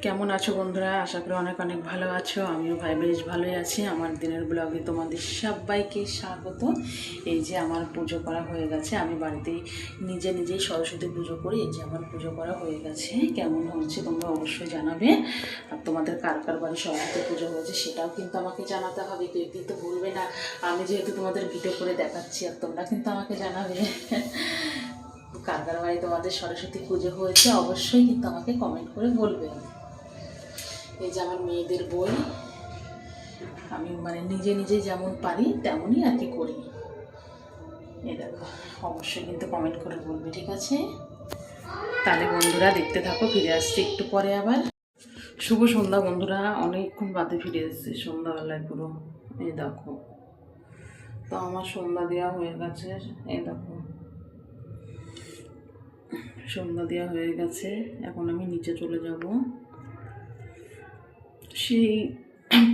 কেমন আছো বন্ধুরা? আশা করি অনেক অনেক ভালো আছো। আমিও ভাই বেশ ভালোই আছি। আমার দিনের ব্লগে তোমাদের সবাইকে স্বাগত। এই যে আমার পুজো করা হয়ে গেছে, আমি বাড়িতেই নিজেই সরস্বতী পুজো করি। এই যে আমার পুজো করা হয়ে গেছে। কেমন হচ্ছে তোমরা অবশ্যই জানাবে। আর তোমাদের কার কার বাড়ি সরস্বতী পুজো হয়েছে সেটাও কিন্তু আমাকে জানাতে হবে। কেউ কিন্তু ভুলবে না। আমি যেহেতু তোমাদের ভিডিও করে দেখাচ্ছি, আর তোমরা কিন্তু আমাকে জানাবে কার কার বাড়ি তোমাদের সরস্বতী পুজো হয়েছে অবশ্যই কিন্তু আমাকে কমেন্ট করে বলবে। এই যে আমার মেয়েদের বই, আমি নিজে যেমন পারি তেমনই আর কি করি। এই দেখো, অবশ্যই কিন্তু কমেন্ট করে বলবে, ঠিক আছে? তাহলে বন্ধুরা দেখতে থাকো, ফিরে আসছি একটু পরে আবার। শুভ সন্ধ্যা বন্ধুরা, অনেকক্ষণ বাদে ফিরে এসেছি সন্ধ্যাবেলায় পুরো। এই দেখো, তো আমার সন্ধ্যা দেওয়া হয়ে গেছে। এই দেখো, সন্ধ্যা দেওয়া হয়ে গেছে। এখন আমি নিচে চলে যাব। সেই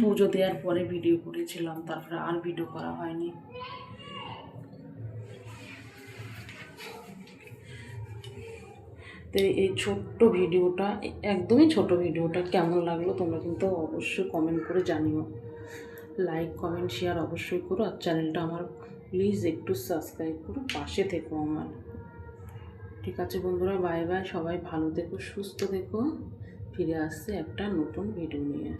পুজো দেওয়ার পরে ভিডিও করেছিলাম, তারপরে আর ভিডিও করা হয়নি। তো এই ছোট্ট ভিডিওটা, একদমই ছোট ভিডিওটা কেমন লাগলো তোমরা কিন্তু অবশ্যই কমেন্ট করে জানিও। লাইক কমেন্ট শেয়ার অবশ্যই করো। আর চ্যানেলটা আমার প্লিজ একটু সাবস্ক্রাইব করো, পাশে থেকো আমার। ঠিক আছে বন্ধুরা, বাই বাই। সবাই ভালো থেকো, সুস্থ থেকো। ফিরে আসছে একটা নতুন ভিডিও নিয়ে।